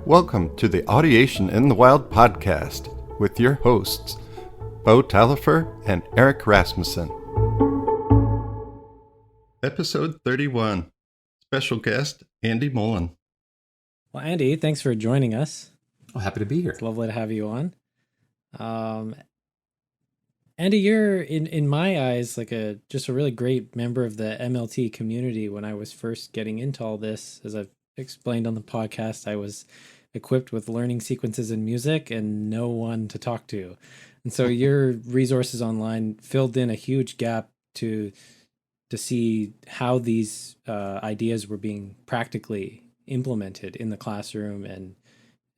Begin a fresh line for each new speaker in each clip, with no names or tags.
Welcome to the Audiation in the Wild podcast with your hosts, Bo Talifer and Eric Rasmussen. Episode 31. Special guest, Andy Mullen.
Well, Andy, thanks for joining us.
Oh, happy to be here.
It's lovely to have you on. Andy, you're in my eyes like just a really great member of the MLT community. When I was first getting into all this, as I've explained on the podcast, I was equipped with learning sequences in music and no one to talk to. And so your resources online filled in a huge gap to see how these ideas were being practically implemented in the classroom, and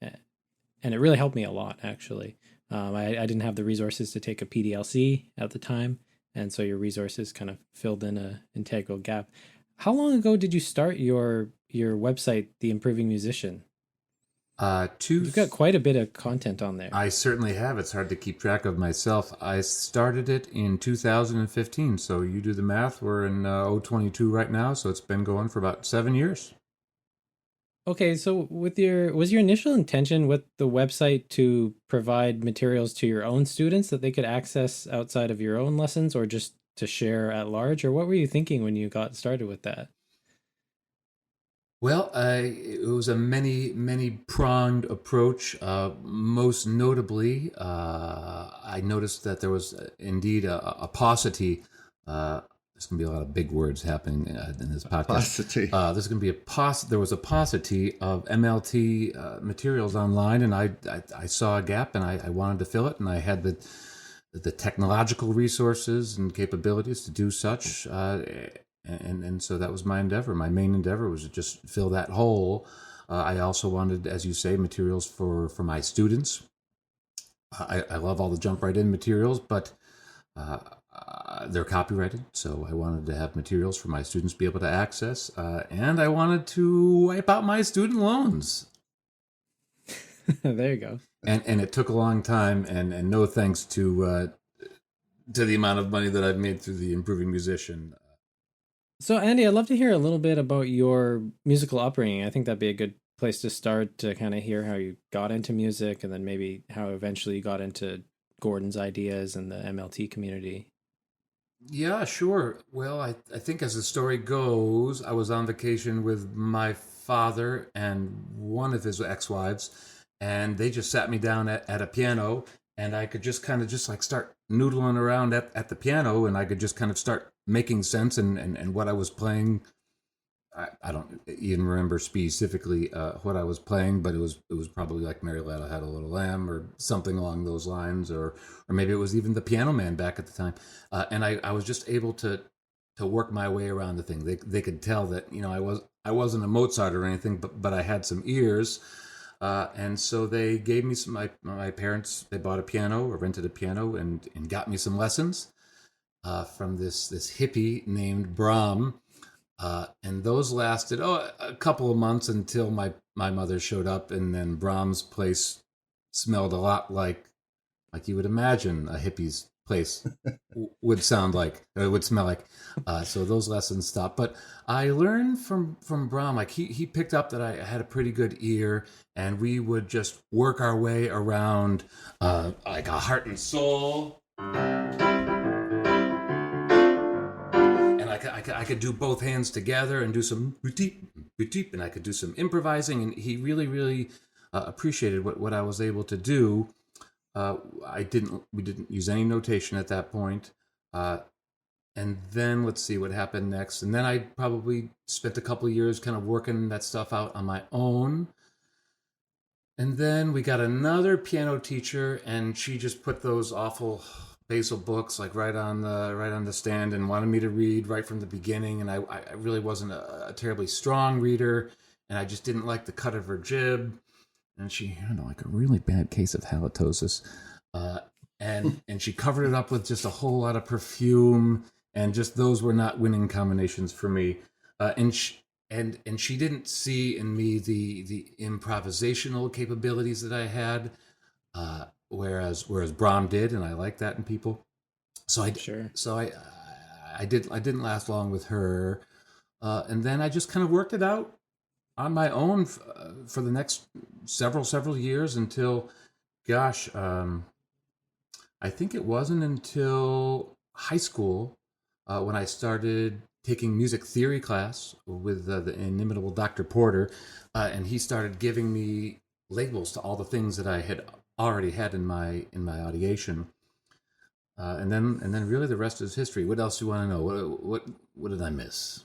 it really helped me a lot, actually. I didn't have the resources to take a PDLC at the time, and so your resources kind of filled in an integral gap. How long ago did you start your website, The Improving Musician? You've got quite a bit of content on there.
I certainly have. It's hard to keep track of myself. I started it in 2015, so you do the math. We're in 2022 right now, so it's been going for about 7 years.
Okay, so was your initial intention with the website to provide materials to your own students that they could access outside of your own lessons, or just to share at large? Or what were you thinking when you got started with that?
Well, it was a many-pronged approach. Most notably, I noticed that there was indeed a paucity. There's going to be a lot of big words happening in this podcast.
Paucity.
There's going to be there was a paucity of MLT materials online, and I saw a gap, and I wanted to fill it, and I had the technological resources and capabilities to do such. And so that was my endeavor. My main endeavor was to just fill that hole. I also wanted, as you say, materials for my students. I love all the jump right in materials, but they're copyrighted, so I wanted to have materials for my students to be able to access, and I wanted to wipe out my student loans.
There you go.
And it took a long time, and no thanks to the amount of money that I've made through the Improving Musician.
So, Andy, I'd love to hear a little bit about your musical upbringing. I think that'd be a good place to start, to kind of hear how you got into music, and then maybe how eventually you got into Gordon's ideas and the MLT community.
Yeah, sure. Well, I think as the story goes, I was on vacation with my father and one of his ex-wives, and they just sat me down at a piano, and I could just kind of start noodling around at the piano, and I could just kind of start making sense and what I was playing. I don't even remember specifically what I was playing, but it was probably like Mary Lad Had a Little Lamb or something along those lines, or maybe it was even The Piano Man back at the time. And I was just able to work my way around the thing. They could tell that I wasn't a Mozart or anything, but I had some ears. And so they gave me my parents, they bought a piano or rented a piano and got me some lessons from this hippie named Brahm. And those lasted a couple of months until my mother showed up, and then Brahm's place smelled a lot like you would imagine a hippie's place would sound like, or would smell like. So those lessons stopped. But I learned from Brahm, like he picked up that I had a pretty good ear, and we would just work our way around like a heart and soul. I could do both hands together and do some boot-deep, and I could do some improvising, and he really, really appreciated what I was able to do. We didn't use any notation at that point. And then let's see what happened next. And then I probably spent a couple of years kind of working that stuff out on my own. And then we got another piano teacher, and she just put those awful Basil books like right on the stand and wanted me to read right from the beginning, and I really wasn't a terribly strong reader, and I just didn't like the cut of her jib, and she had like a really bad case of halitosis, and she covered it up with just a whole lot of perfume, and just those were not winning combinations for me, and she didn't see in me the improvisational capabilities that I had. Whereas Brahm did, and I like that in people. So I didn't last long with her, and then I just kind of worked it out on my own for the next several years until, gosh, I think it wasn't until high school when I started taking music theory class with the inimitable Dr. Porter, and he started giving me labels to all the things that I had already had in my ideation. And then really the rest is history. What else do you want to know? What did I miss?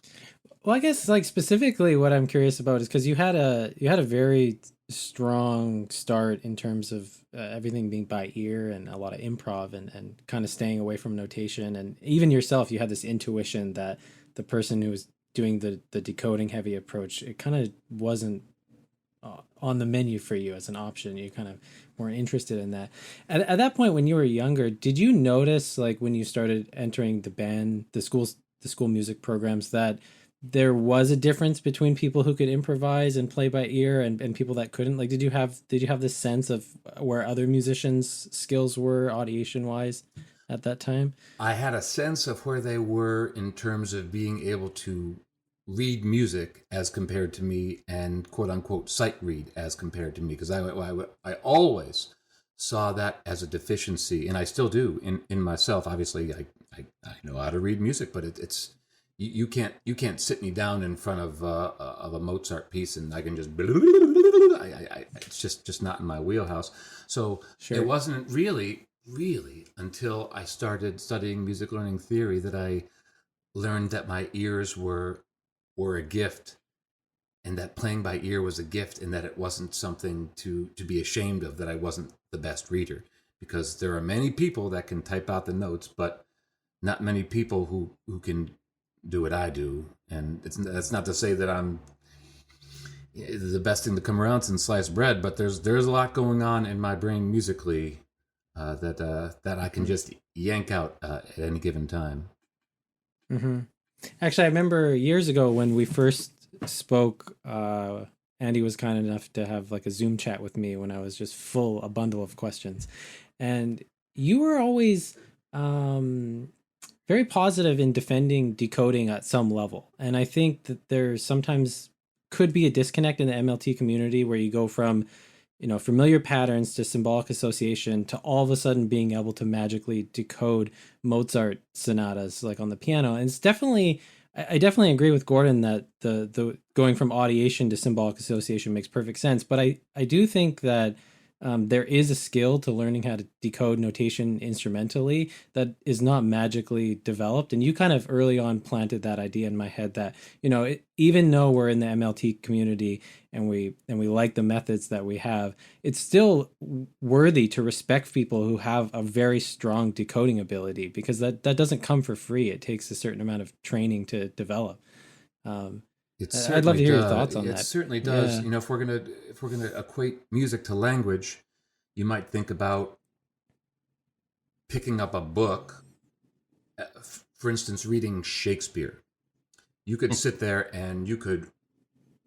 Well, I guess like specifically what I'm curious about is because you had a very strong start in terms of everything being by ear and a lot of improv and kind of staying away from notation, and even yourself you had this intuition that the person who was doing the decoding heavy approach, it kind of wasn't on the menu for you as an option. You kind of weren't interested in that. At that point when you were younger, did you notice, like when you started entering the band, the school music programs, that there was a difference between people who could improvise and play by ear and people that couldn't? Like did you have this sense of where other musicians' skills were audition wise at that time?
I had a sense of where they were in terms of being able to read music as compared to me, and quote unquote sight read as compared to me, because I always saw that as a deficiency, and I still do in myself. Obviously, I know how to read music, but it's you can't sit me down in front of a Mozart piece and I can just it's just not in my wheelhouse. So
Sure.
it wasn't really until I started studying music learning theory that I learned that my ears were a gift, and that playing by ear was a gift, and that it wasn't something to be ashamed of, that I wasn't the best reader, because there are many people that can type out the notes, but not many people who can do what I do. And that's not to say that I'm the best thing to come around since sliced bread, but there's a lot going on in my brain musically that I can just yank out at any given time.
Mm-hmm. Actually, I remember years ago when we first spoke, Andy was kind enough to have like a Zoom chat with me when I was just a bundle of questions. And you were always very positive in defending decoding at some level. And I think that there sometimes could be a disconnect in the MLT community where you go from, familiar patterns to symbolic association to all of a sudden being able to magically decode Mozart sonatas like on the piano. And it's definitely, I definitely agree with Gordon that the going from audiation to symbolic association makes perfect sense. But I do think that there is a skill to learning how to decode notation instrumentally that is not magically developed. And you kind of early on planted that idea in my head that, even though we're in the MLT community and we like the methods that we have, it's still worthy to respect people who have a very strong decoding ability, because that doesn't come for free. It takes a certain amount of training to develop. I'd love to hear your thoughts on that.
It certainly does.
Yeah.
If we're gonna equate music to language, you might think about picking up a book. For instance, reading Shakespeare. You could sit there and you could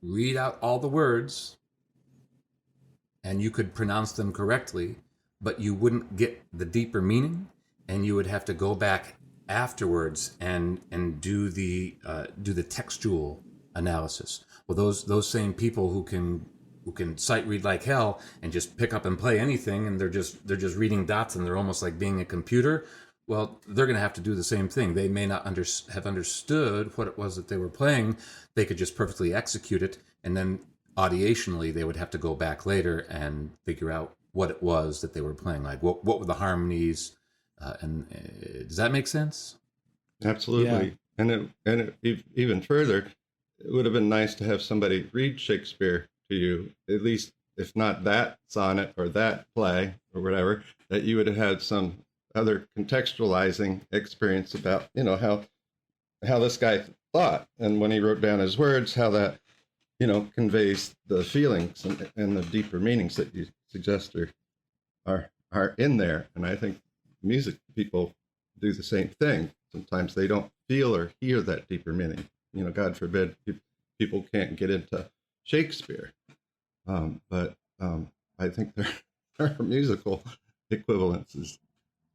read out all the words, and you could pronounce them correctly, but you wouldn't get the deeper meaning, and you would have to go back afterwards and do the textual analysis. Well, those same people who can sight read like hell and just pick up and play anything, and they're just reading dots, and they're almost like being a computer. Well, they're going to have to do the same thing. They may not have understood what it was that they were playing. They could just perfectly execute it, and then audiationally they would have to go back later and figure out what it was that they were playing. Like what were the harmonies, does that make sense?
Absolutely. Yeah. Even further, it would have been nice to have somebody read Shakespeare to you, at least if not that sonnet or that play or whatever, that you would have had some other contextualizing experience about, how this guy thought, and when he wrote down his words, how that, conveys the feelings and the deeper meanings that you suggest are in there. And I think music people do the same thing. Sometimes they don't feel or hear that deeper meaning. God forbid people can't get into Shakespeare. But I think there are musical equivalences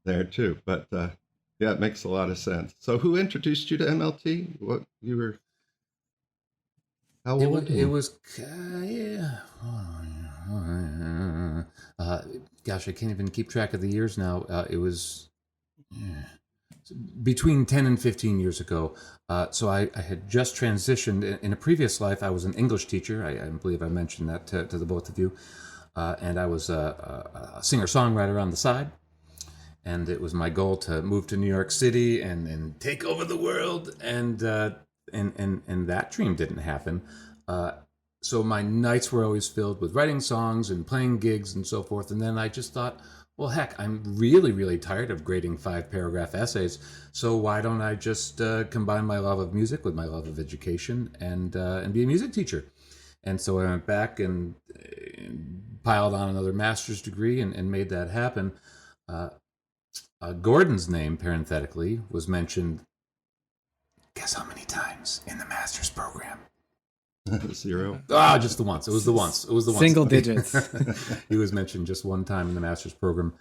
there too. But yeah, it makes a lot of sense. So who introduced you to MLT? What you were? How old?
It was, yeah. Gosh, I can't even keep track of the years now. It was between 10 and 15 years ago. So I had just transitioned. In a previous life, I was an English teacher. I believe I mentioned that to the both of you. And I was a singer-songwriter on the side. And it was my goal to move to New York City and take over the world. And that dream didn't happen. So my nights were always filled with writing songs and playing gigs and so forth. And then I just thought, well, heck, I'm really, really tired of grading 5-paragraph essays. So why don't I just combine my love of music with my love of education and be a music teacher? And so I went back and piled on another master's degree and made that happen. Gordon's name, parenthetically, was mentioned, guess how many times in the master's program?
0.
Just the once. It was the once. It was the once.
Single digits.
He was mentioned just one time in the master's program.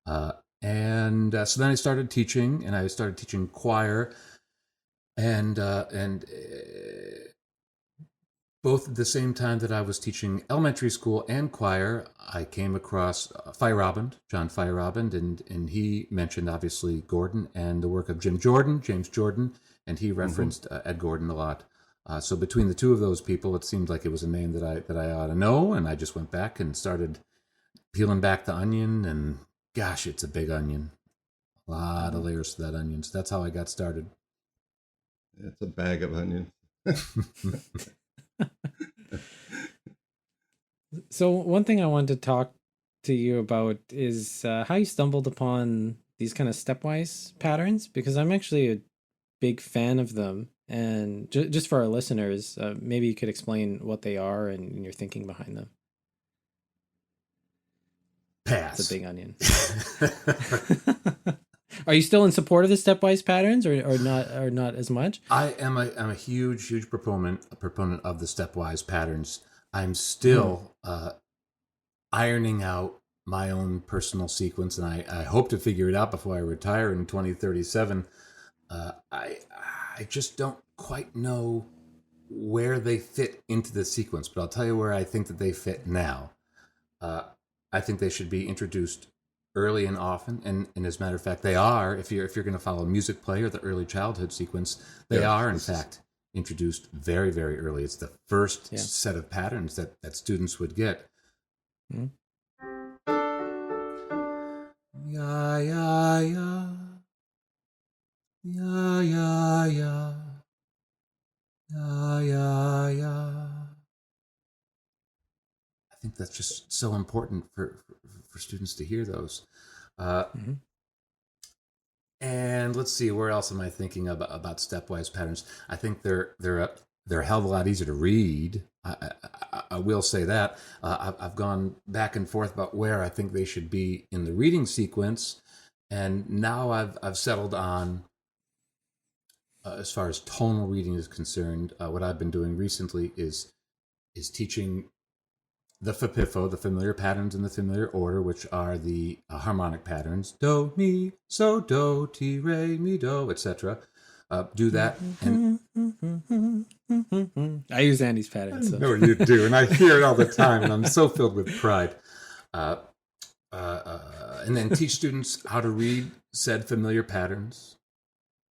So then I started teaching, and I started teaching choir, and both at the same time that I was teaching elementary school and choir, I came across John Feierabend, and he mentioned, obviously, Gordon and the work of James Jordan, and he referenced Ed Gordon a lot. So between the two of those people, it seemed like it was a name that I ought to know, and I just went back and started peeling back the onion, and gosh, it's a big onion. A lot of layers to that onion, so that's how I got started.
It's a bag of onions.
So one thing I wanted to talk to you about is how you stumbled upon these kind of stepwise patterns, because I'm actually a big fan of them. And just for our listeners, maybe you could explain what they are and your thinking behind them.
Pass.
It's a big onion. Are you still in support of the stepwise patterns, or not as much?
I'm a huge proponent of the stepwise patterns. I'm still ironing out my own personal sequence, and I hope to figure it out before I retire in 2037. I just don't quite know where they fit into the sequence, but I'll tell you where I think that they fit now. I think they should be introduced early and often, and as a matter of fact, they are. If you're going to follow music play or the early childhood sequence, they are in fact introduced very, very early. It's the first set of patterns that students would get. Mm-hmm. Ya ya ya, ya ya ya, ya ya ya. I think that's just so important for students to hear those. And let's see, where else am I thinking about stepwise patterns? I think they're a hell of a lot easier to read. I will say that. I've gone back and forth about where I think they should be in the reading sequence, and now I've settled on, as far as tonal reading is concerned, what I've been doing recently is teaching the FPIFO, the familiar patterns in the familiar order, which are the harmonic patterns: do, mi, so, do, ti, re, mi, do, etc. Do that. And
I use Andy's patterns. So.
No, you do, and I hear it all the time, and I'm so filled with pride. And then teach students how to read said familiar patterns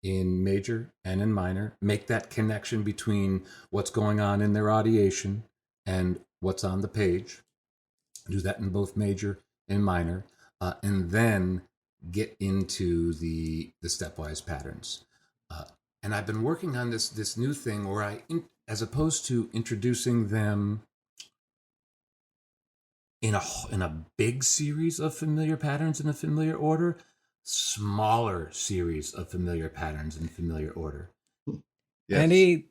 in major and in minor. Make that connection between what's going on in their audiation and what's on the page. Do that in both major and minor, and then get into the stepwise patterns. And I've been working on this new thing where as opposed to introducing them in a big series of familiar patterns in a familiar order, smaller series of familiar patterns in familiar order.
Yes. Andy,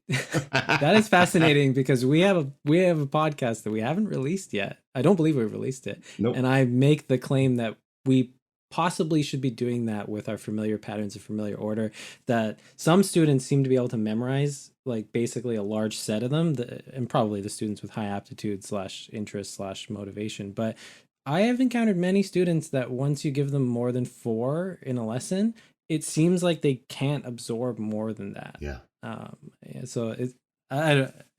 that is fascinating because we have a podcast that we haven't released yet. I don't believe we've released it.
Nope.
And I make the claim that we possibly should be doing that with our familiar patterns of familiar order, that some students seem to be able to memorize like basically a large set of them, and probably the students with high aptitude / interest / motivation. But I have encountered many students that once you give them more than 4 in a lesson, it seems like they can't absorb more than that.
Yeah.
So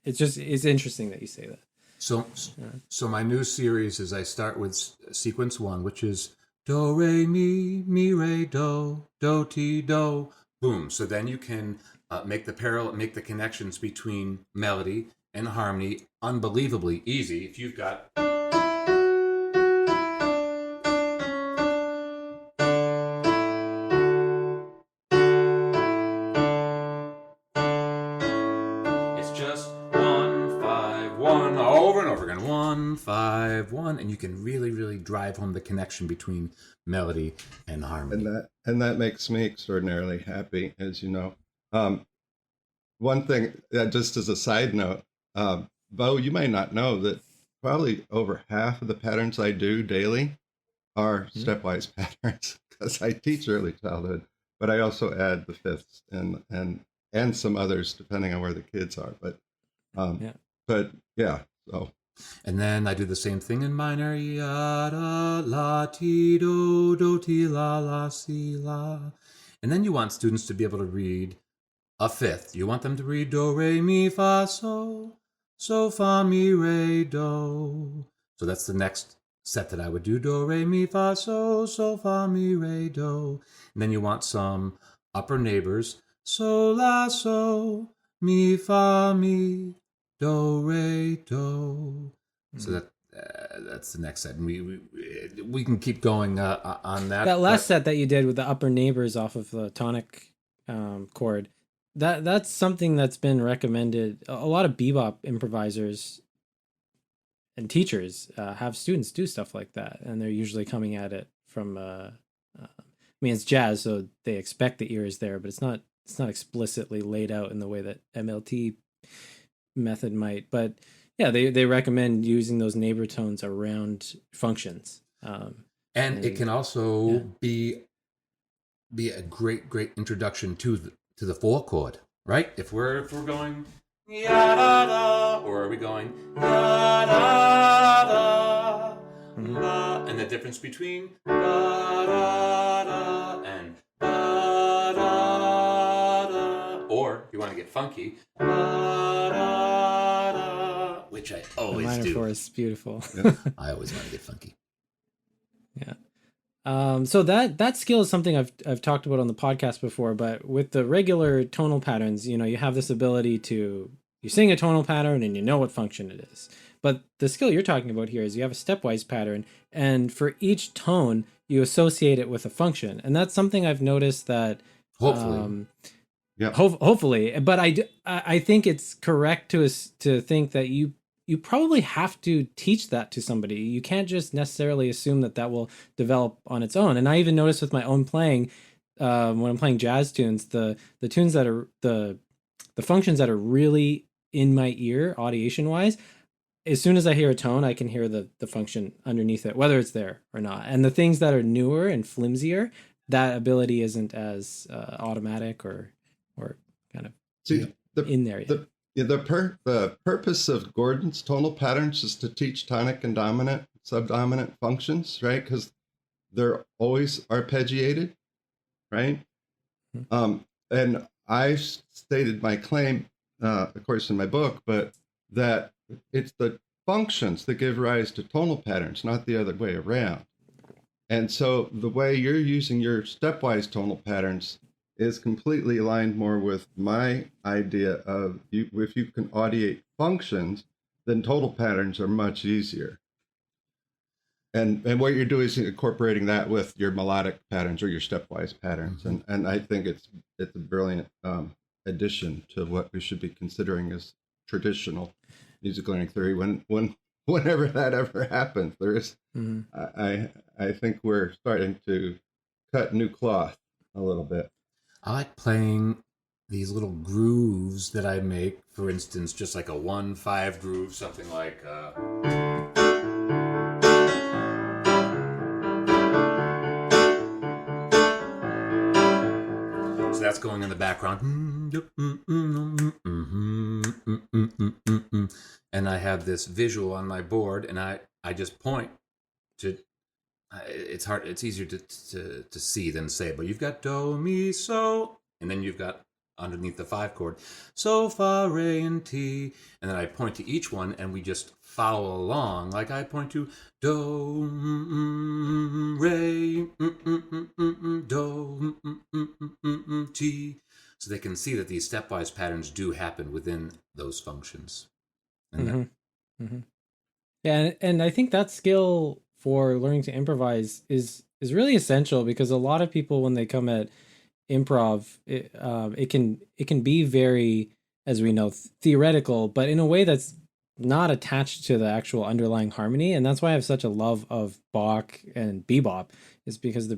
it's interesting that you say that.
So, so my new series is I start with sequence 1, which is do re mi re do ti do, boom. So then you can make the connections between melody and harmony unbelievably easy if you've got. It's just 1-5-1 over and over again. 1-5-1, and you can really drive home the connection between melody and harmony.
And that makes me extraordinarily happy, as you know. One thing, just as a side note, Bo, you may not know that probably over half of the patterns I do daily are stepwise patterns, because I teach early childhood, but I also add the fifths and some others depending on where the kids are. But so.
And then I do the same thing in minor. Yada la ti do ti la si la. And then you want students to be able to read a fifth. You want them to read do re mi fa so fa mi re do. So that's the next set that I would do. Do re mi fa so fa mi re do. And then you want some upper neighbors. So la so mi fa mi do re do. So that's the next set, and we can keep going on that.
That last set that you did with the upper neighbors off of the tonic chord, that's something that's been recommended. A lot of bebop improvisers and teachers have students do stuff like that, and they're usually coming at it from. I mean, it's jazz, so they expect the ear is there, but it's not explicitly laid out in the way that MLT method might. But yeah, they recommend using those neighbor tones around functions.
And it can also be a great introduction to the 4 chord, right? If we're going ya-da-da, or are we going ya-da-da, la, and the difference between da-da-da and da-da-da, or if you want to get funky, da-da-da, which I always
minor
do.
Four is beautiful.
I always want to get funky.
Yeah. So that skill is something I've talked about on the podcast before, but with the regular tonal patterns, you have this ability to, you sing a tonal pattern and you know what function it is. But the skill you're talking about here is you have a stepwise pattern, and for each tone you associate it with a function. And that's something I've noticed that
hopefully.
Hopefully, but I think it's correct to think that you probably have to teach that to somebody. You can't just necessarily assume that will develop on its own. And I even noticed with my own playing, when I'm playing jazz tunes, the tunes that are the functions that are really in my ear, audiation wise, as soon as I hear a tone, I can hear the function underneath it, whether it's there or not. And the things that are newer and flimsier, that ability isn't as automatic or kind of in there yet.
The purpose of Gordon's tonal patterns is to teach tonic and dominant, subdominant functions, right? Because they're always arpeggiated, right? Mm-hmm. And I stated my claim, of course, in my book, but that it's the functions that give rise to tonal patterns, not the other way around. And so the way you're using your stepwise tonal patterns is completely aligned more with my idea of if you can audiate functions, then total patterns are much easier. And what you're doing is incorporating that with your melodic patterns or your stepwise patterns. Mm-hmm. And I think it's a brilliant addition to what we should be considering as traditional music learning theory. Whenever that ever happens, there is, I think we're starting to cut new cloth a little bit.
I like playing these little grooves that I make. For instance, just like a 1-5 groove, something like. So that's going in the background. And I have this visual on my board, and I just point to. It's hard. It's easier to see than say. But you've got do, mi, so, and then you've got underneath the 5 chord. So, fa, re, and ti. And then I point to each one and we just follow along. Like I point to do, re, do, ti. So they can see that these stepwise patterns do happen within those functions. And
Yeah, and I think that skill for learning to improvise is really essential, because a lot of people, when they come at improv, it can be very, as we know, theoretical, but in a way that's not attached to the actual underlying harmony. And that's why I have such a love of Bach and bebop, is because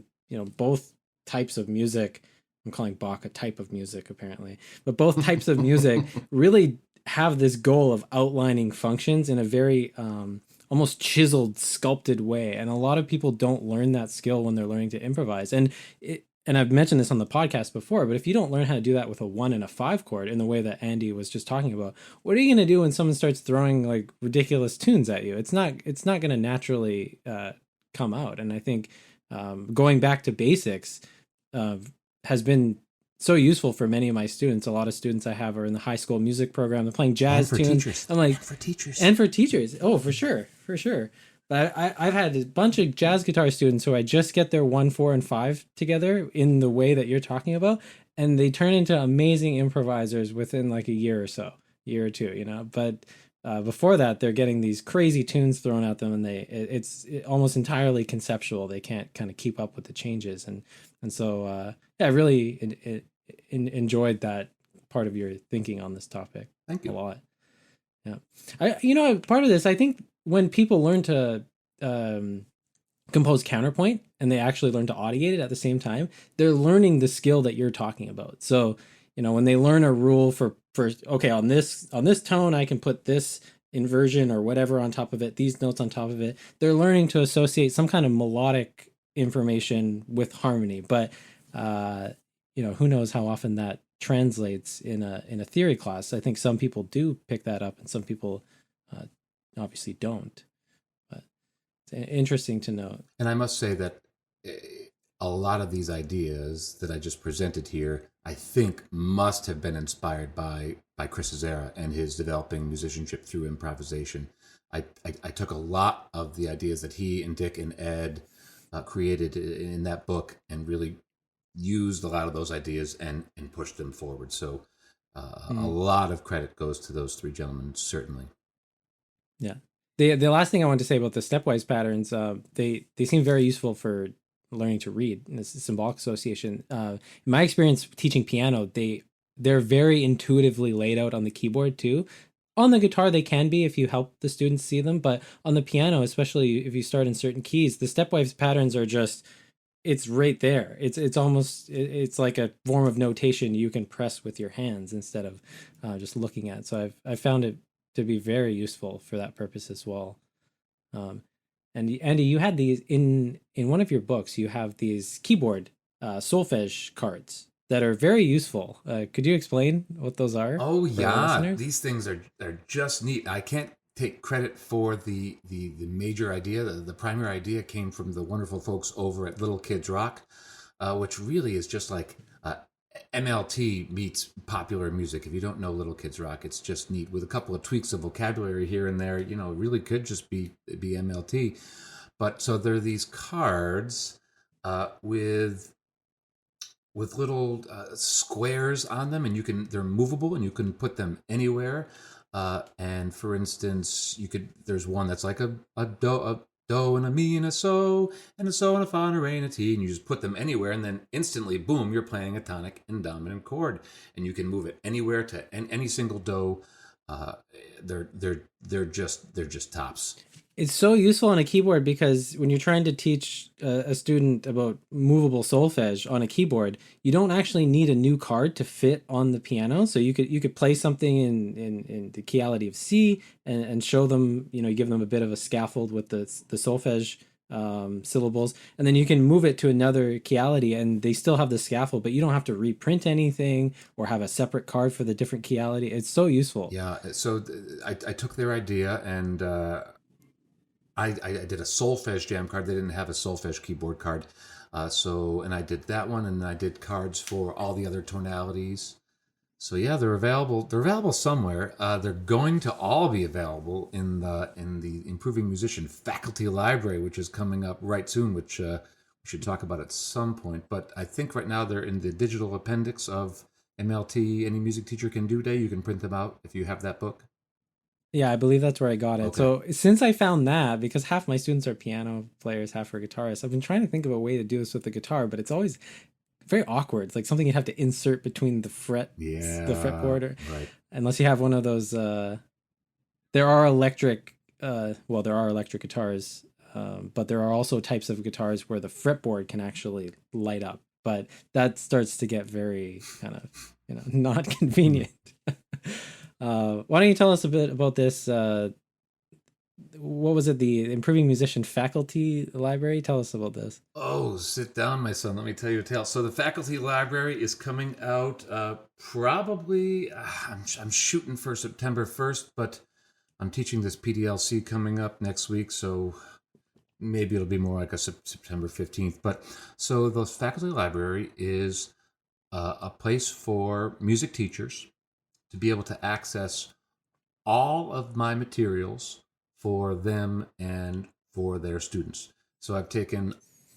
both types of music, I'm calling Bach a type of music apparently, but both types of music really have this goal of outlining functions in a very almost chiseled, sculpted way. And a lot of people don't learn that skill when they're learning to improvise. And I've mentioned this on the podcast before, but if you don't learn how to do that with a 1 and a 5 chord in the way that Andy was just talking about, what are you going to do when someone starts throwing like ridiculous tunes at you? It's not going to naturally come out. And I think going back to basics has been so useful for many of my students. A lot of students I have are in the high school music program. They're playing jazz tunes.
Teachers.
I'm like,
and
for teachers. Oh, for sure. But I've had a bunch of jazz guitar students who I just get their 1, 4, and 5 together in the way that you're talking about, and they turn into amazing improvisers within like a year or two. But before that, they're getting these crazy tunes thrown at them, and it's almost entirely conceptual. They can't kind of keep up with the changes, and so I really enjoyed that part of your thinking on this topic.
Thank you
a lot. Yeah, part of this, I think, when people learn to compose counterpoint and they actually learn to audiate it at the same time, they're learning the skill that you're talking about. So when they learn a rule for okay, on this tone I can put this inversion or whatever on top of it, these notes on top of it, they're learning to associate some kind of melodic information with harmony. But who knows how often that translates in a theory class. I think some people do pick that up and some people obviously don't. But it's interesting to note.
And I must say that a lot of these ideas that I just presented here, I think must have been inspired by Chris Azera and his developing musicianship through improvisation. I took a lot of the ideas that he and Dick and Ed created in that book and really used a lot of those ideas and pushed them forward. So a lot of credit goes to those 3 gentlemen, certainly.
Yeah. The last thing I want to say about the stepwise patterns, they seem very useful for learning to read. And this is symbolic association. In my experience teaching piano, they're very intuitively laid out on the keyboard too. On the guitar, they can be if you help the students see them, but on the piano, especially if you start in certain keys, the stepwise patterns are just, it's right there. It's almost, it's like a form of notation you can press with your hands instead of just looking at. So I've found it to be very useful for that purpose as well. And Andy, you had these in one of your books. You have these keyboard solfege cards that are very useful. Could you explain what those are?
Oh yeah, these things are just neat. I can't take credit for the major idea. The primary idea came from the wonderful folks over at Little Kids Rock, which really is just like MLT meets popular music. If you don't know Little Kids Rock, it's just neat with a couple of tweaks of vocabulary here and there. It really could just be MLT. But so there are these cards with little squares on them, and they're movable, and you can put them anywhere. And for instance, there's one that's like a do and a mi and a so and a fa and a re and a ti, and you just put them anywhere, and then instantly, boom, you're playing a tonic and dominant chord, and you can move it anywhere to any single do. They're just tops.
It's so useful on a keyboard because when you're trying to teach a student about movable solfege on a keyboard, you don't actually need a new card to fit on the piano. So you could play something in the keyality of C and show them, give them a bit of a scaffold with the solfege syllables, and then you can move it to another keyality and they still have the scaffold, but you don't have to reprint anything or have a separate card for the different keyality. It's so useful.
Yeah. So I took their idea and I did a solfege jam card. They didn't have a solfege keyboard card. And I did that one, and I did cards for all the other tonalities. So yeah, they're available. They're available somewhere. They're going to all be available in the Improving Musician Faculty Library, which is coming up right soon. Which we should talk about at some point. But I think right now they're in the digital appendix of MLT. Any Music Teacher Can Do Day. You can print them out if you have that book.
Yeah, I believe that's where I got it.
Okay.
So since I found that, because half my students are piano players, half are guitarists, I've been trying to think of a way to do this with the guitar, but it's always very awkward. It's like something you'd have to insert between the fretboard,
Right.
unless you have one of those. There are electric, there are electric guitars, but there are also types of guitars where the fretboard can actually light up. But that starts to get very kind of, not convenient. Why don't you tell us a bit about this? What was it? The Improving Musician Faculty Library? Tell us about this.
Oh, sit down, my son. Let me tell you a tale. So the faculty library is coming out probably. I'm shooting for September 1st, but I'm teaching this PDLC coming up next week, so maybe it'll be more like a September 15th. But so the faculty library is a place for music teachers to be able to access all of my materials for them and for their students. So I've taken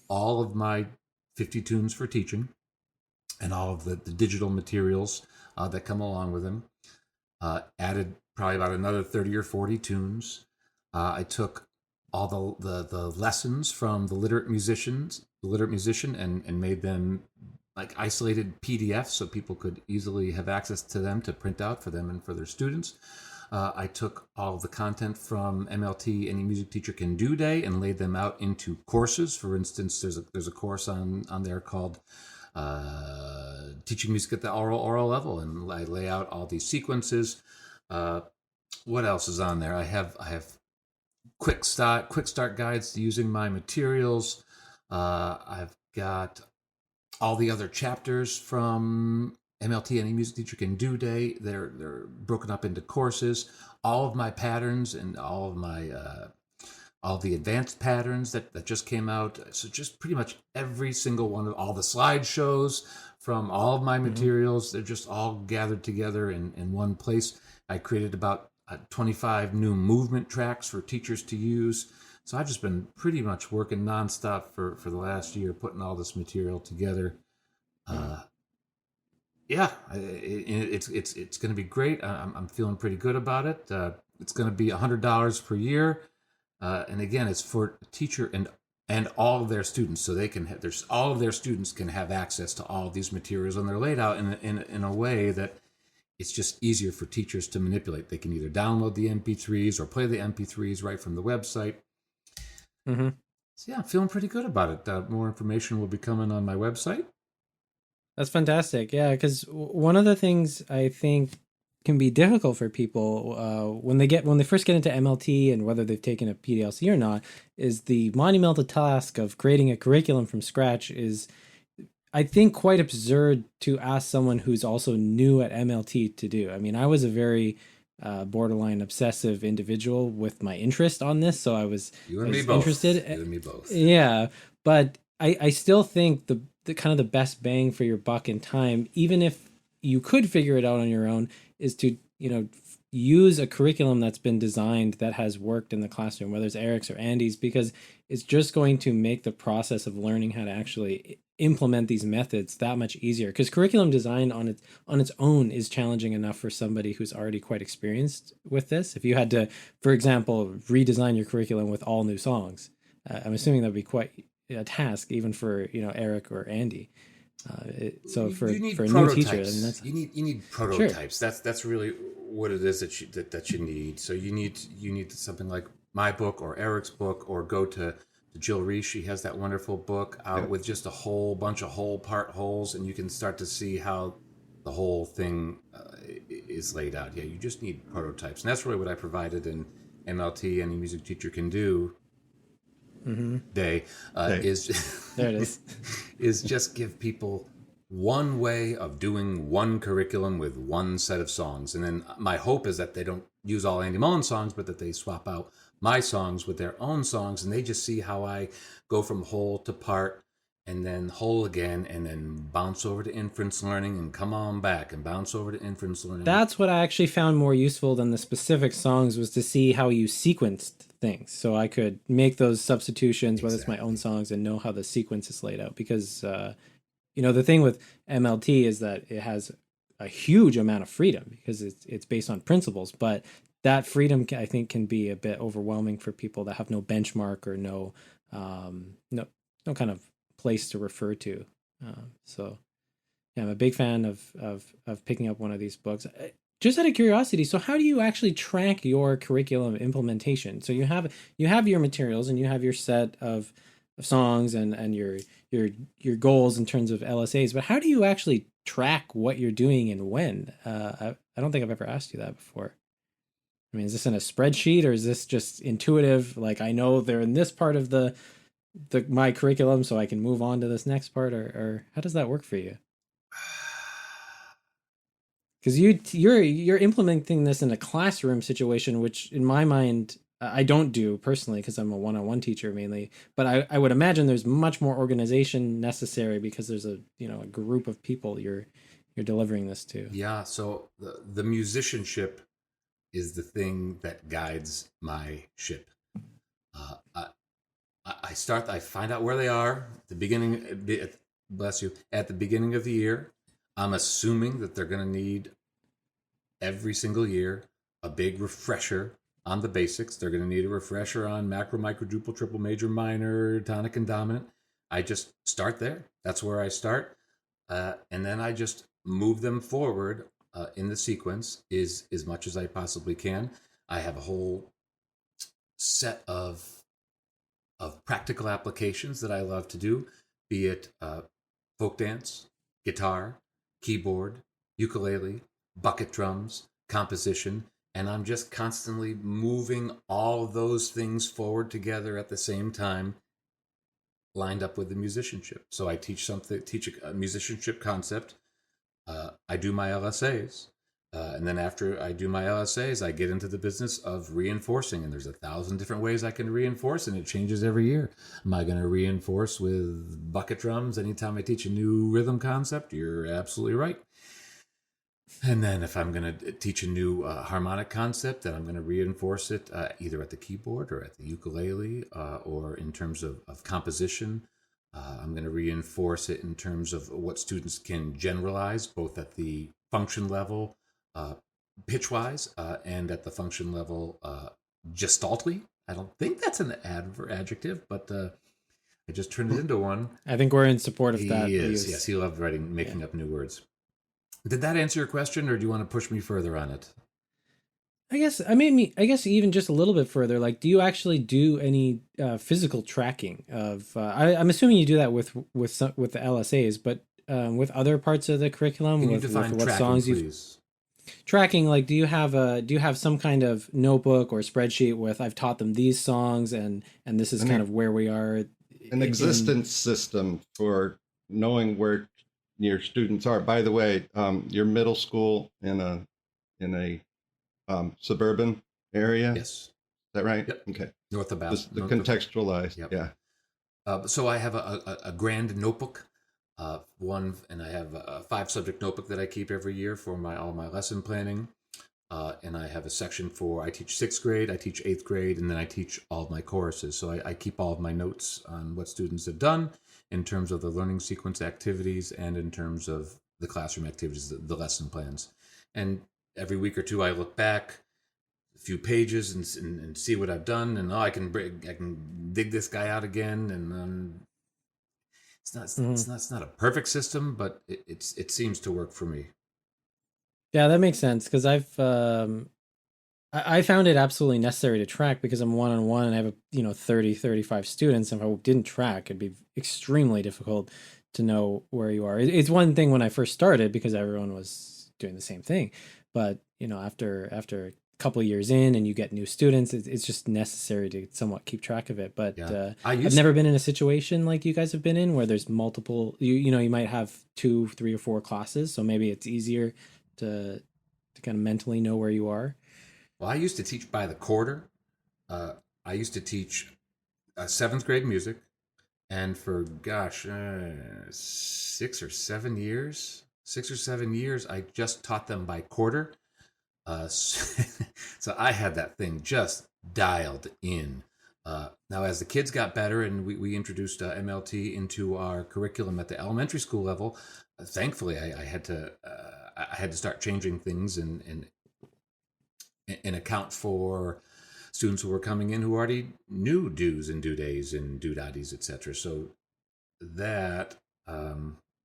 all of my 50 tunes for teaching and all of the digital materials that come along with them, added probably about another 30 or 40 tunes. I took all the lessons from the literate musician and made them like isolated PDFs so people could easily have access to them to print out for them and for their students. I took all of the content from MLT Any Music Teacher Can Do Day and laid them out into courses. For instance, there's a course on there called Teaching Music at the Oral Level, and I lay out all these sequences. What else is on there? I have quick start guides to using my materials. I've got all the other chapters from MLT Any Music Teacher Can Do Day. They're broken up into courses. All of my patterns and all of my all the advanced patterns that just came out. So just pretty much every single one of all the slideshows from all of my materials, they're just all gathered together in one place. I created about 25 new movement tracks for teachers to use. So I've just been pretty much working nonstop for the last year, putting all this material together. It's going to be great. I'm feeling pretty good about it. It's going to be $100 per year, and again, it's for a teacher and all of their students, so they can all of their students can have access to all of these materials, and they're laid out in a way that it's just easier for teachers to manipulate. They can either download the MP3s or play the MP3s right from the website.
Mm-hmm.
So yeah, I'm feeling pretty good about it. More information will be coming on my website.
That's fantastic. Yeah, because one of the things I think can be difficult for people when they first get into MLT and whether they've taken a PDLC or not is the monumental task of creating a curriculum from scratch is, I think, quite absurd to ask someone who's also new at MLT to do. I mean, I was a very borderline obsessive individual with my interest on this, so I was interested.
You and me both.
Yeah, but I still think the kind of the best bang for your buck in time, even if you could figure it out on your own, is to use a curriculum that's been designed that has worked in the classroom, whether it's Eric's or Andy's, because it's just going to make the process of learning how to actually implement these methods that much easier. Because curriculum design on its own is challenging enough for somebody who's already quite experienced with this. If you had to, for example, redesign your curriculum with all new songs, I'm assuming that'd be quite a task, even for Eric or Andy. So for a new teacher, I mean, that's,
you need prototypes. Sure. That's really what it is that you need. So you need something like my book or Eric's book, or go to Jill Reese. She has that wonderful book out with just a whole bunch of whole part holes, and you can start to see how the whole thing is laid out. Yeah, you just need prototypes, and that's really what I provided in MLT Any Music Teacher Can Do Day. Is
there it is.
Is just give people one way of doing one curriculum with one set of songs. And then my hope is that they don't use all Andy Mullen songs, but that they swap out my songs with their own songs, and they just see how I go from whole to part and then whole again, and then bounce over to inference learning and come on back and bounce over to inference learning.
That's what I actually found more useful than the specific songs, was to see how you sequenced things. So I could make those substitutions, whether it's my own songs, and know how the sequence is laid out. Because, the thing with MLT is that it has a huge amount of freedom because it's based on principles. But that freedom, I think, can be a bit overwhelming for people that have no benchmark or no kind of place to refer to. So yeah, I'm a big fan of picking up one of these books. Just out of curiosity, so how do you actually track your curriculum implementation? So you have your materials and you have your set of songs and your goals in terms of LSAs, but how do you actually track what you're doing and when? I don't think I've ever asked you that before. I mean, is this in a spreadsheet or is this just intuitive? Like, I know they're in this part of my curriculum, so I can move on to this next part, or how does that work for you? Because you're implementing this in a classroom situation, which in my mind I don't do personally because I'm a one-on-one teacher mainly. But I would imagine there's much more organization necessary because there's a group of people you're delivering this to.
Yeah. So the musicianship is the thing that guides my ship. I find out where they are at the beginning. Bless you. At the beginning of the year, I'm assuming that they're going to need every single year a big refresher on the basics. They're going to need a refresher on macro, micro, duple, triple, major, minor, tonic, and dominant. I just start there. That's where I start, and then I just move them forward in the sequence as much as I possibly can. I have a whole set of practical applications that I love to do, be it folk dance, guitar, keyboard, ukulele, bucket drums, composition, and I'm just constantly moving all of those things forward together at the same time, lined up with the musicianship. So I teach a musicianship concept. I do my LSAs. And then after I do my LSAs, I get into the business of reinforcing. And there's 1,000 different ways I can reinforce, and it changes every year. Am I going to reinforce with bucket drums anytime I teach a new rhythm concept? You're absolutely right. And then if I'm going to teach a new harmonic concept, then I'm going to reinforce it either at the keyboard or at the ukulele, or in terms of composition. I'm going to reinforce it in terms of what students can generalize, both at the function level, pitch-wise, and at the function level, gestaltly. I don't think that's an adjective, but I just turned it into one.
I think we're in support of that.
He is, yes. He loved making up new words. Did that answer your question, or do you want to push me further on it?
I guess even just a little bit further. Like, do you actually do any physical tracking of? I'm assuming you do that with the LSAs, but with other parts of the curriculum,
Can you
with
define
what
tracking,
songs
please?
Tracking, like, do you have some kind of notebook or spreadsheet with I've taught them these songs and this is kind of where we are?
An existence system for knowing where your students are. By the way, your middle school in a suburban area.
Yes.
Is that right?
Yep.
Okay.
North of
The contextualized.
Yep.
Yeah.
So I have a grand notebook, and I have a 5-subject notebook that I keep every year for all my lesson planning. And I have a section I teach 6th grade, I teach 8th grade, and then I teach all of my choruses. So I keep all of my notes on what students have done in terms of the learning sequence activities and in terms of the classroom activities, the lesson plans. And every week or two, I look back a few pages and see what I've done, and I can dig this guy out again. And it's not a perfect system, but it seems to work for me.
Yeah, that makes sense because I found it absolutely necessary to track because I'm one-on-one and I have 30, 35 students. And if I didn't track, it'd be extremely difficult to know where you are. It's one thing when I first started because everyone was doing the same thing, but after a couple of years in and you get new students, it's just necessary to somewhat keep track of it. But
Yeah.
I've never been in a situation like you guys have been in where there's multiple. You might have 2, 3, or 4 classes, so maybe it's easier to kind of mentally know where you are.
Well, I used to teach by the quarter. I used to teach 7th grade music, And for, gosh, 6 or 7 years, I just taught them by quarter. So I had that thing just dialed in. Now, as the kids got better and we introduced MLT into our curriculum at the elementary school level, thankfully I had to start changing things and account for students who were coming in who already knew do's and do days and do daddies, etc. So that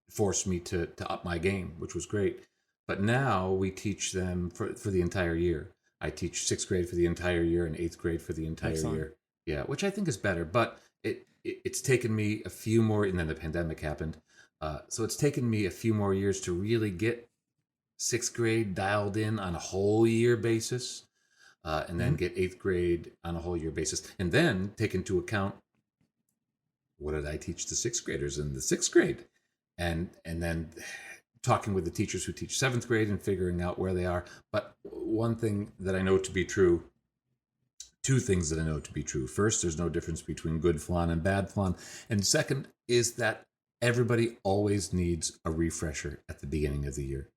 forced me to up my game, which was great. But now we teach them for the entire year. I teach sixth grade for the entire year and eighth grade for the entire year. Yeah, which I think is better. But it's taken me a few more, and then the pandemic happened. So it's taken me a few more years to really get sixth grade dialed in on a whole year basis, and then get eighth grade on a whole year basis, and then take into account what did I teach the sixth graders in the sixth grade, and then talking with the teachers who teach seventh grade and figuring out where they are. But one thing that I know to be true, two things that I know to be true. First, there's no difference between good flan and bad flan. And second is that everybody always needs a refresher at the beginning of the year.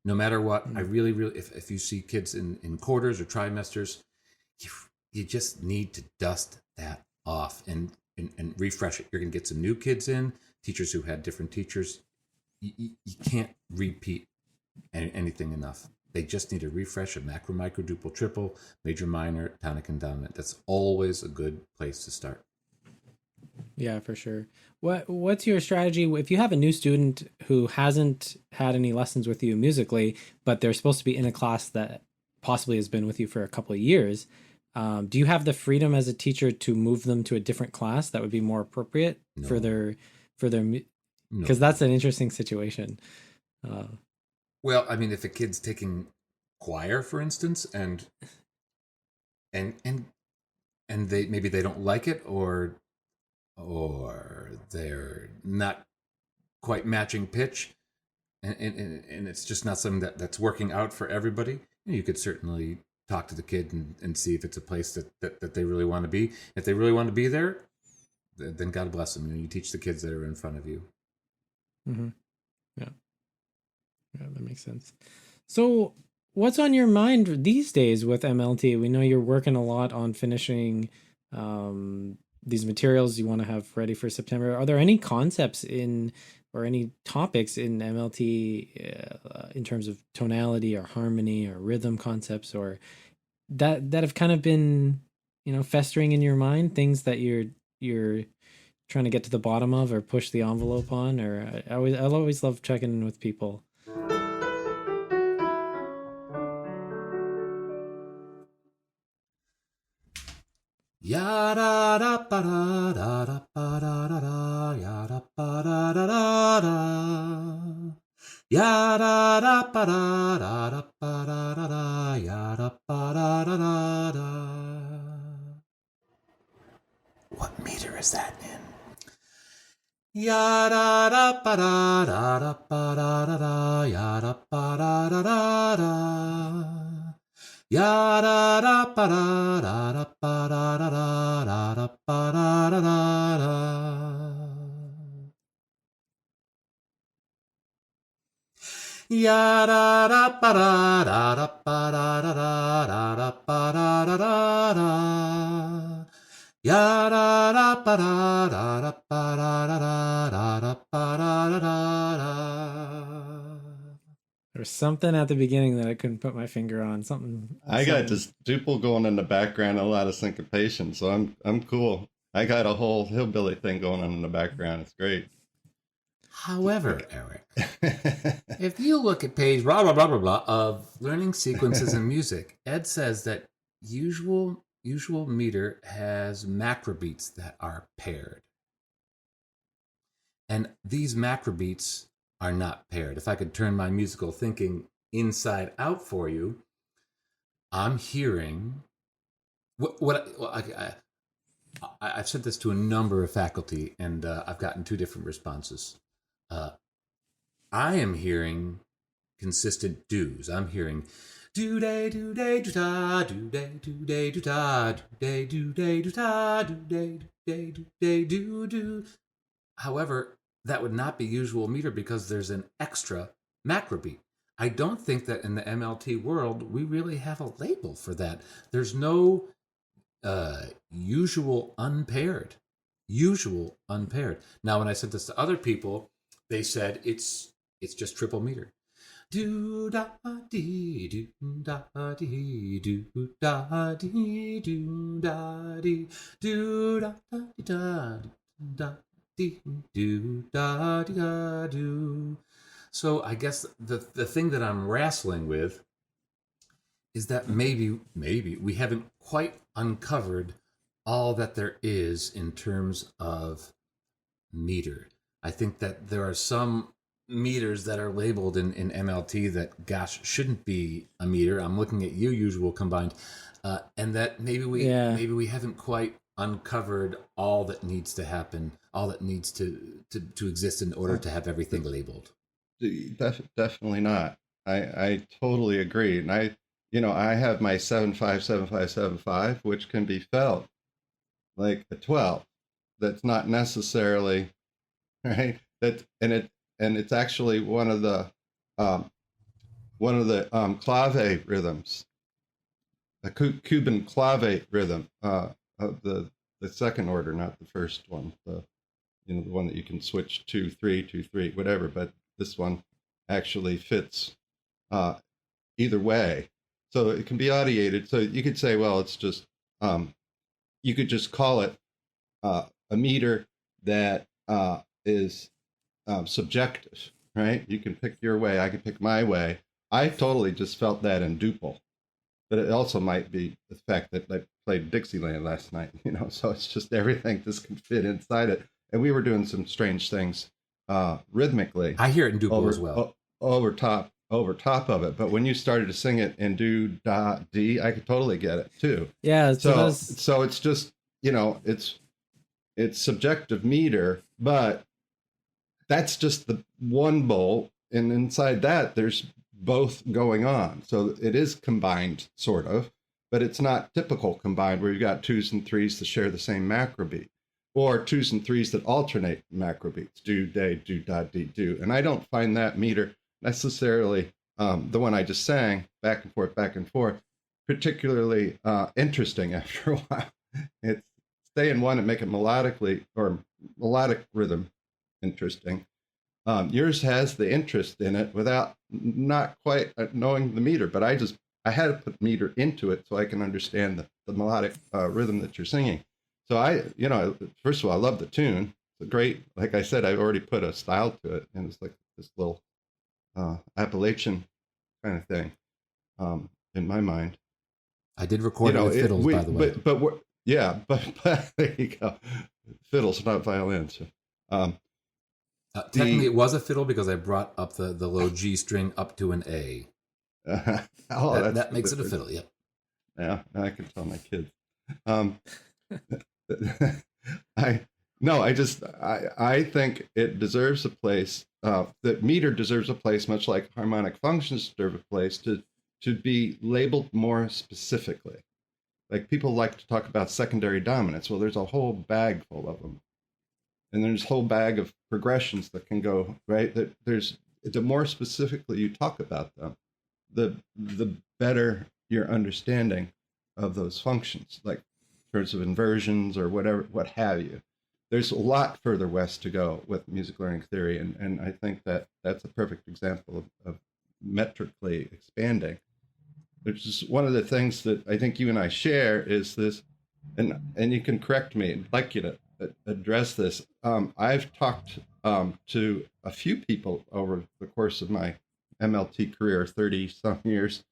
No matter what, I really, if you see kids in quarters or trimesters, you just need to dust that off and refresh it. You're going to get some new kids in, teachers who had different teachers. You can't repeat anything enough. They just need a refresh of macro, micro, duple, triple, major, minor, tonic, and dominant. That's always a good place to start.
Yeah, for sure. What's your strategy if you have a new student who hasn't had any lessons with you musically, but they're supposed to be in a class that possibly has been with you for a couple of years? Do you have the freedom as a teacher to move them to a different class that would be more appropriate for their because that's an interesting situation.
Well, I mean, if a kid's taking choir, for instance, and they maybe they don't like it, or they're not quite matching pitch, and it's just not something that's working out for everybody, you could certainly talk to the kid and see if it's a place that they really want to be. If they really want to be there, then God bless them. You teach the kids that are in front of you.
Mm-hmm. Yeah, that makes sense. So what's on your mind these days with MLT? We know you're working a lot on finishing these materials you want to have ready for September. Are there any concepts or any topics in MLT in terms of tonality or harmony or rhythm concepts, or that have kind of been, festering in your mind, things that you're trying to get to the bottom of or push the envelope on? Or I always love checking in with people.
Ya da da ba da da da ba da da da, ya da ba da da da da, ya da da ba da da da ba da da da, ya da ba da da da da. What meter is that in? Ya da da ba da da da ba da da da, ya da ba da da da da. Ya da da ba da da da ba da da da da ba da da da da. Ya da da ba da da da ba da da da da ba da da da da. Ya da da ba da da da ba da da da ba da da da da.
There's something at the beginning that I couldn't put my finger on.
I got just duple going in the background, a lot of syncopation, so I'm cool. I got a whole hillbilly thing going on in the background. It's great.
However, Eric, if you look at page blah blah blah blah blah of learning sequences in music, Ed says that usual meter has macrobeats that are paired, and these macrobeats are not paired. If I could turn my musical thinking inside out for you, I'm hearing I've said this to a number of faculty, and I've gotten two different responses. I am hearing consistent do's. I'm hearing do day do day do ta do day do day do ta do day do day do ta do day do day do day do do. However, that would not be usual meter because there's an extra macro beat. I don't think that in the MLT world we really have a label for that. There's no usual unpaired. Usual unpaired. Now, when I sent this to other people, they said it's just triple meter. Do da dee do da dee do da dee do da dee do da da da dee do da da do. So I guess the thing that I'm wrestling with is that maybe we haven't quite uncovered all that there is in terms of meter. I think that there are some meters that are labeled in MLT that, gosh, shouldn't be a meter. I'm looking at you, usual combined, and that maybe we haven't quite uncovered all that needs to happen, all that needs to exist in order to have everything labeled.
Definitely not. I totally agree. And I have my 757575, which can be felt like a 12. That's not necessarily right. And it's actually one of the clave rhythms, a Cuban clave rhythm of the second order, not the first one. The one that you can switch 2-3, 2-3, whatever. But this one actually fits either way, so it can be audiated. So you could say, well, it's just you could just call it a meter that is subjective, right? You can pick your way, I can pick my way. I totally just felt that in duple, but it also might be the fact that I played Dixieland last night, so it's just everything just can fit inside it. And we were doing some strange things rhythmically.
I hear it in duple as well.
Over top of it. But when you started to sing it in do, da, D, I could totally get it too.
Yeah.
So it's just, it's subjective meter, but that's just the one bowl. And inside that, there's both going on. So it is combined, sort of, but it's not typical combined where you've got twos and threes that share the same macro beat, or twos and threes that alternate macro beats, do, day, do, da, dee, do. And I don't find that meter necessarily, the one I just sang, back and forth, particularly interesting after a while. It's stay in one and make it melodic rhythm interesting. Yours has the interest in it without not quite knowing the meter, but I had to put meter into it so I can understand the melodic rhythm that you're singing. So first of all, I love the tune. It's great. Like I said, I already put a style to it, and it's like this little Appalachian kind of thing in my mind.
I did record it with fiddles, by the way.
But there you go. Fiddles, not violins.
Technically, it was a fiddle because I brought up the low G string up to an A. That makes it a fiddle. Yep.
Yeah, I can tell my kids. I think it deserves a place. That meter deserves a place, much like harmonic functions deserve a place, to be labeled more specifically. Like people like to talk about secondary dominants. Well, there's a whole bag full of them, and there's a whole bag of progressions that can go right. That the more specifically you talk about them, the better your understanding of those functions, like in terms of inversions or whatever, what have you. There's a lot further west to go with music learning theory, and I think that's a perfect example of metrically expanding. Which is one of the things that I think you and I share is this, and you can correct me. I'd like you to address this. I've talked to a few people over the course of my MLT career, 30 some years,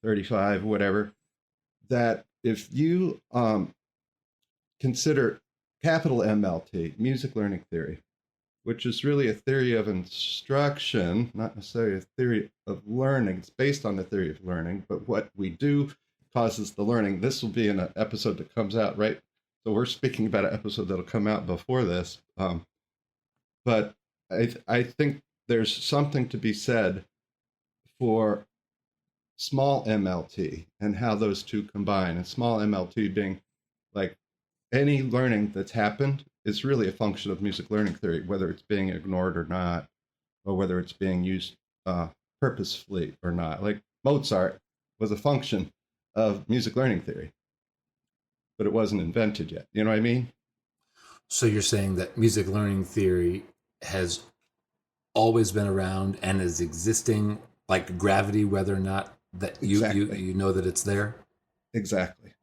35, whatever, that if you consider capital MLT, music learning theory, which is really a theory of instruction, not necessarily a theory of learning. It's based on the theory of learning, but what we do causes the learning. This will be in an episode that comes out, right? So we're speaking about an episode that'll come out before this. But I think there's something to be said for small MLT and how those two combine. And small MLT being like any learning that's happened is really a function of music learning theory, whether it's being ignored or not, or whether it's being used purposefully or not. Like Mozart was a function of music learning theory, but it wasn't invented yet. You know what I mean?
So you're saying that music learning theory has always been around and is existing like gravity, whether or not that you know that it's there?
Exactly.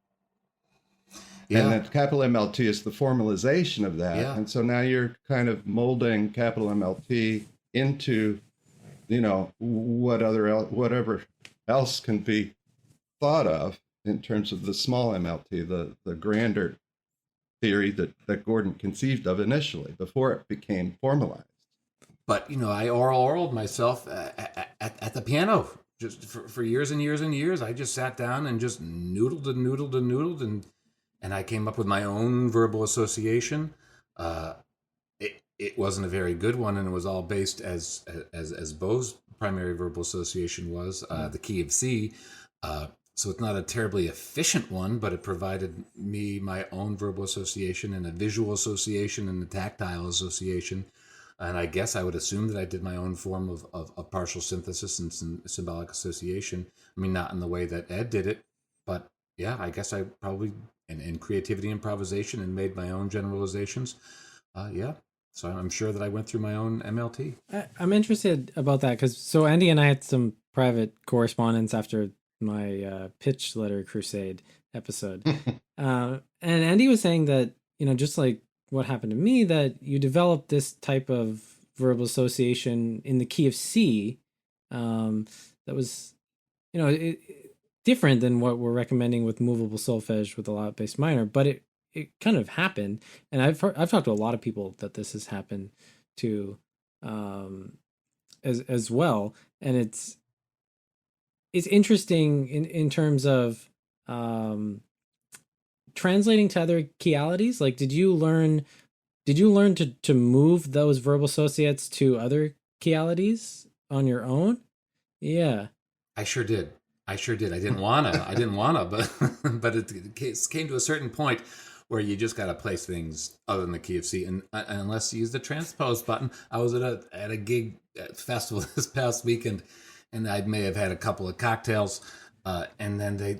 Yeah.
And that capital MLT is the formalization of that.
Yeah.
And so now you're kind of molding capital MLT into, whatever else can be thought of in terms of the small MLT, the grander theory that Gordon conceived of initially before it became formalized.
But, I oraled myself at the piano just for years and years and years. I just sat down and just noodled and noodled and noodled, and I came up with my own verbal association. It wasn't a very good one, and it was all based as Beau's primary verbal association was, the key of C. So it's not a terribly efficient one, but it provided me my own verbal association and a visual association and a tactile association. And I guess I would assume that I did my own form of partial synthesis and symbolic association. I mean, not in the way that Ed did it, but yeah, I guess I probably, in creativity improvisation, and made my own generalizations. Yeah. So I'm sure that I went through my own MLT.
I'm interested about that because Andy and I had some private correspondence after my pitch letter crusade episode. And Andy was saying that, just like what happened to me, that you developed this type of verbal association in the key of C that was, different than what we're recommending with movable solfege with a lot bass minor, but it kind of happened. And I've talked to a lot of people that this has happened to as well. And it's interesting in terms of translating to other keyalities. Like, did you learn to move those verbal associates to other keyalities on your own? Yeah.
I sure did. I didn't wanna, but it came to a certain point where you just got to place things other than the key of C, and unless you use the transpose button. I was at a gig at festival this past weekend, and I may have had a couple of cocktails, and then they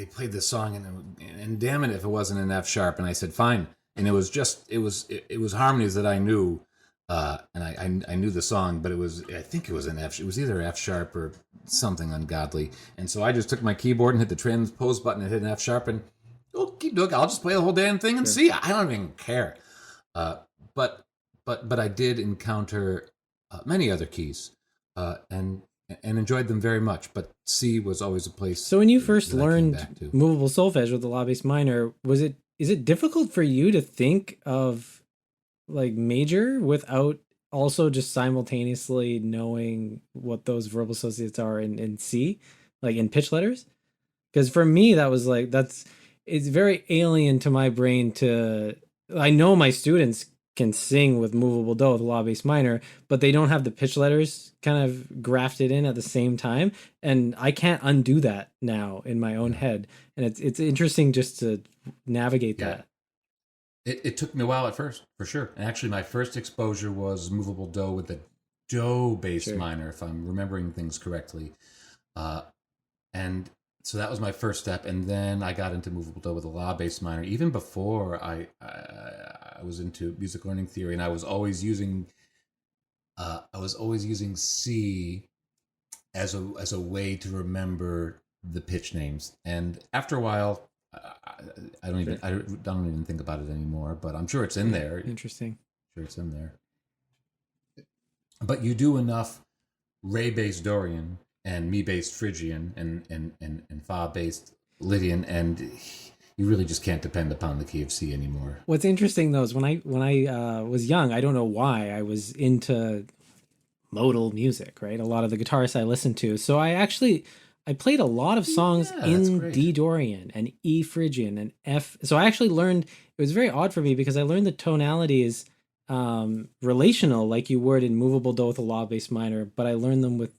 played this song, and damn it if it wasn't an F sharp, and I said fine, and it was harmonies that I knew, and I knew the song, but I think it was an F. It was either F sharp or something ungodly, and so I just took my keyboard and hit the transpose button and hit an F sharp, and I'll just play the whole damn thing and see. I don't even care. But I did encounter many other keys, and enjoyed them very much. But C was always a place.
So when you first learned movable solfege with the law bass minor, is it difficult for you to think of like major without also just simultaneously knowing what those verbal associates are in C, like in pitch letters? Because for me, that was like, it's very alien to my brain I know my students can sing with movable do with law bass minor, but they don't have the pitch letters kind of grafted in at the same time. And I can't undo that now in my own head. And it's interesting just to navigate that.
It took me a while at first, for sure. And actually, my first exposure was movable do with the do bass minor, if I'm remembering things correctly. And so that was my first step. And then I got into movable do with the la bass minor, even before I was into music learning theory. And I was always using C as a way to remember the pitch names. And after a while, I don't even think about it anymore, but I'm sure it's in there.
Interesting.
Sure it's in there. But you do enough re-based Dorian and mi-based Phrygian and fa-based Lydian, and you really just can't depend upon the key of C anymore.
What's interesting though is when I was young, I don't know why I was into modal music, right? A lot of the guitarists I listened to. So I played a lot of songs in D Dorian and E Phrygian and F. So I actually learned, it was very odd for me because I learned the tonalities relational like you would in movable do with a law bass minor, but I learned them with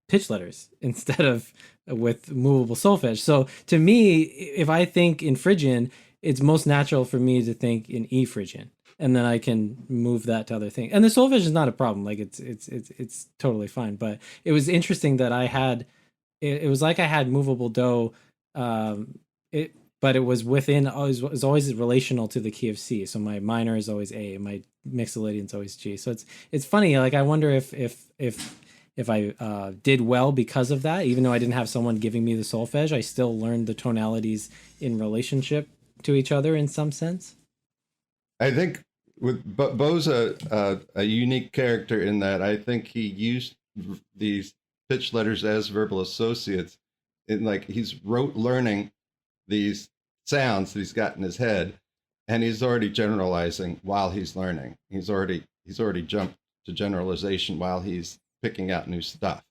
pitch letters instead of with movable solfege. So to me, if I think in Phrygian, it's most natural for me to think in E Phrygian. and then I can move that to other things. And the solfege is not a problem. Like it's totally fine. But it was interesting that I had it was like I had movable do. It but it was within it was always relational to the key of C. So my minor is always A, and my mixolydian is always G. So it's funny. Like I wonder if I did well because of that, even though I didn't have someone giving me the solfege, I still learned the tonalities in relationship to each other in some sense.
I think Bo's a unique character in that I think he used these pitch letters as verbal associates. In like he's learning these sounds that he's got in his head, and he's already generalizing while he's learning. He's already jumped to generalization while he's picking out new stuff.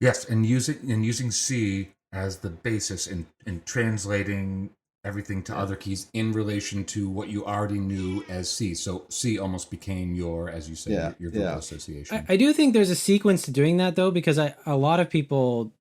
Yes, and using C as the basis in translating everything to other keys in relation to what you already knew as C. So C almost became your, as you say, your verbal association.
I do think there's a sequence to doing that though, because a lot of people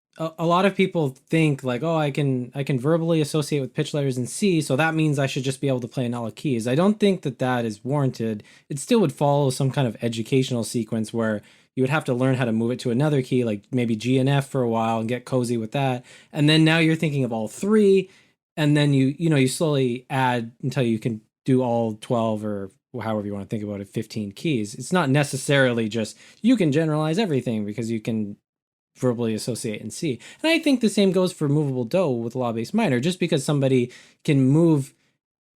think like, oh, I can verbally associate with pitch letters in C, so that means I should just be able to play in all the keys. I don't think that is warranted. It still would follow some kind of educational sequence where you would have to learn how to move it to another key, like maybe G and F for a while and get cozy with that. And then now you're thinking of all three, and then you slowly add until you can do all 12 or however you want to think about it, 15 keys. It's not necessarily just you can generalize everything because you can verbally associate in C. And I think the same goes for movable do with law based minor. Just because somebody can move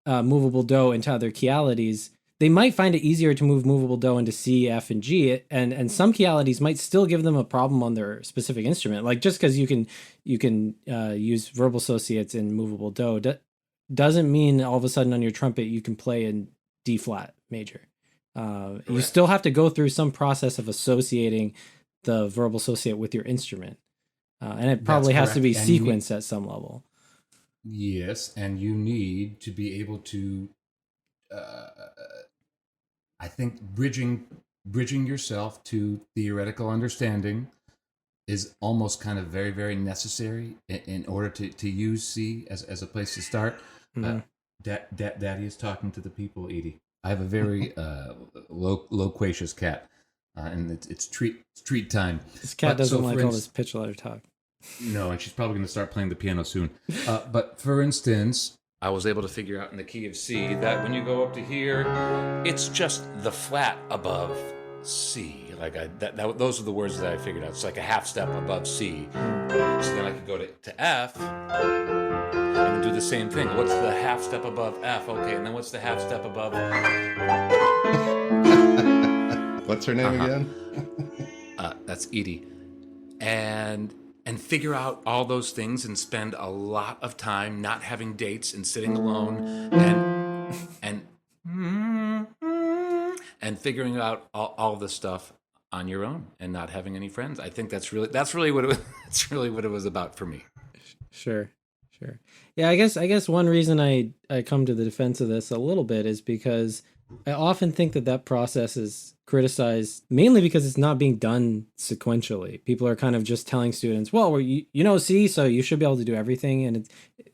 movable do into other keyalities, they might find it easier to move movable do into C, F, and G, and some keyalities might still give them a problem on their specific instrument. Like just because you can use verbal associates in movable do doesn't mean all of a sudden on your trumpet you can play in D flat major. You still have to go through some process of associating the verbal associate with your instrument, and it probably has to be sequenced at some level.
Yes, and you need to be able to. I think bridging yourself to theoretical understanding is almost kind of very, very necessary in order to use C as a place to start. Mm-hmm. Daddy is talking to the people, Edie. I have a very loquacious cat, and it's treat time.
This cat doesn't like all this pitch letter talk.
No, and she's probably going to start playing the piano soon. But for instance, I was able to figure out in the key of C that when you go up to here, it's just the flat above C. Like those are the words that I figured out. It's like a half step above C. So then I could go to F and do the same thing. What's the half step above F? Okay, and then what's the half step above?
What's her name again?
That's Edie. And figure out all those things and spend a lot of time not having dates and sitting alone and figuring out all this stuff on your own and not having any friends. I think that's really what it was. That's really what it was about for me.
Sure. Yeah, I guess one reason I come to the defense of this a little bit is because I often think that process is criticized mainly because it's not being done sequentially. People are kind of just telling students, well, you know C, so you should be able to do everything, and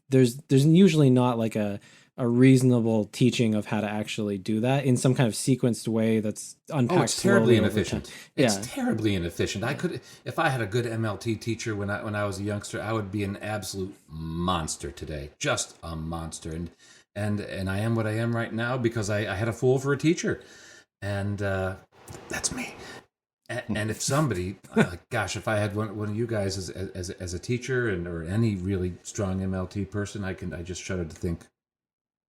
there's usually not like a reasonable teaching of how to actually do that in some kind of sequenced way that's unpacked.
Oh, it's terribly inefficient. It's terribly inefficient. I could, if I had a good MLT teacher when I was a youngster, I would be an absolute monster today, just a monster. And I am what I am right now because I had a fool for a teacher, and that's me. And if somebody, gosh, if I had one of you guys as a teacher or any really strong MLT person, I just shudder to think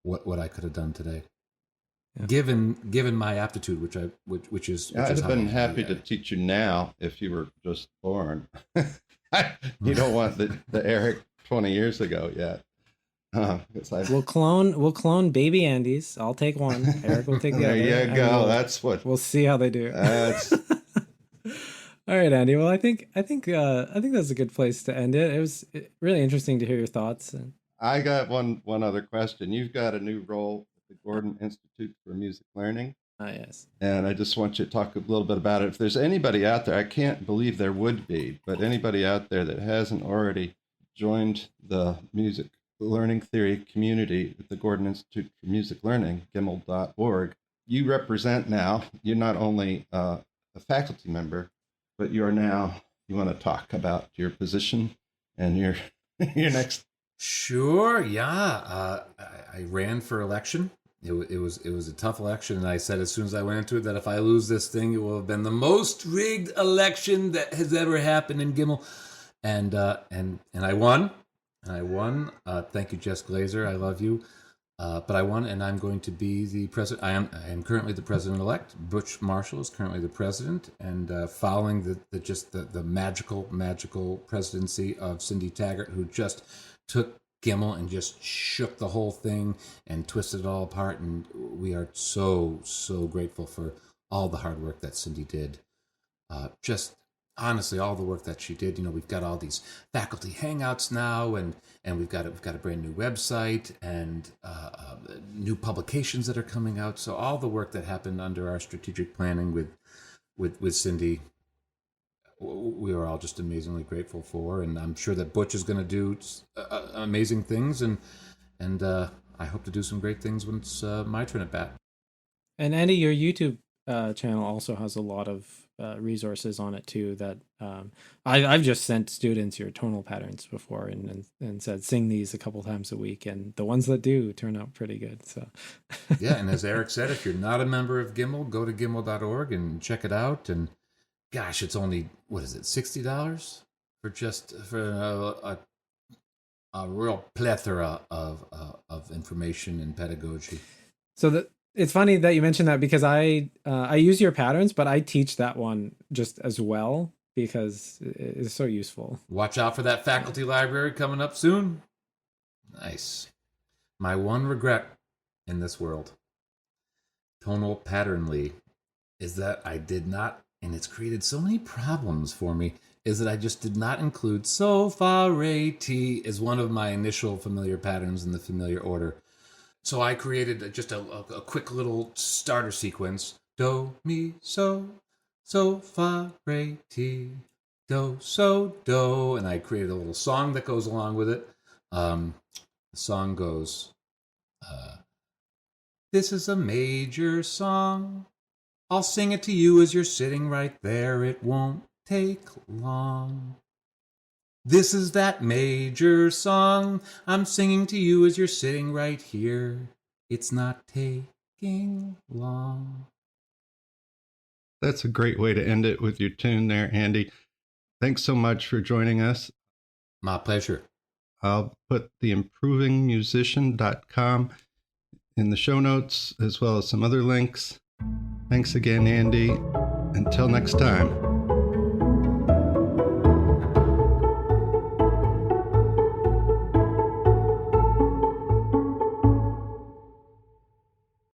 what I could have done today, given my aptitude, which is.
I'd have been happy to teach you now if you were just born. You don't want the Eric 20 years ago yet.
We'll clone baby Andes. I'll take one. Eric will take the other.
There you go. That's what
we'll see how they do. All right, Andy. Well, I think that's a good place to end it. It was really interesting to hear your thoughts.
I got one other question. You've got a new role at the Gordon Institute for Music Learning.
Yes.
And I just want you to talk a little bit about it. If there's anybody out there, I can't believe there would be, but anybody out there that hasn't already joined the music learning theory community at the Gordon Institute for Music Learning, gimel.org, you represent now, you're not only a faculty member, but you want to talk about your position and your your next.
Sure. Yeah. I ran for election. It was a tough election, and I said as soon as I went into it that if I lose this thing, it will have been the most rigged election that has ever happened in Gimel, and I won. And I won. Thank you, Jess Glazer. I love you. But I won, and I'm going to be the president. I am currently the president-elect. Butch Marshall is currently the president, and following the magical presidency of Cindy Taggart, who just took Gimel and just shook the whole thing and twisted it all apart. And we are so grateful for all the hard work that Cindy did. Just honestly, all the work that she did. We've got all these faculty hangouts now, and we've got a brand new website and new publications that are coming out. So all the work that happened under our strategic planning with Cindy, we are all just amazingly grateful for, and I'm sure that Butch is going to do amazing things, and I hope to do some great things when it's my turn at bat.
And Andy, your YouTube channel also has a lot of resources on it too. That I've just sent students your tonal patterns before and said sing these a couple times a week, and the ones that do turn out pretty good. So
yeah, and as Eric said, if you're not a member of Gimel, go to gimel.org and check it out. And gosh, it's only, what is it, $60 for a real plethora of information and pedagogy.
So it's funny that you mentioned that, because I use your patterns, but I teach that one just as well because it's so useful.
Watch out for that faculty library coming up soon. Nice. My one regret in this world, tonal patternly, is that I did not, and it's created so many problems for me, is that I just did not include so, fa, re, ti as one of my initial familiar patterns in the familiar order. So I created just a quick little starter sequence. Do, mi, so, fa, re, ti, do, so, do. And I created a little song that goes along with it. The song goes, this is a major song. I'll sing it to you as you're sitting right there. It won't take long. This is that major song I'm singing to you as you're sitting right here. It's not taking long.
That's a great way to end it with your tune there, Andy. Thanks so much for joining us.
My pleasure.
I'll put the improvingmusician.com in the show notes, as well as some other links. Thanks again, Andy. Until next time.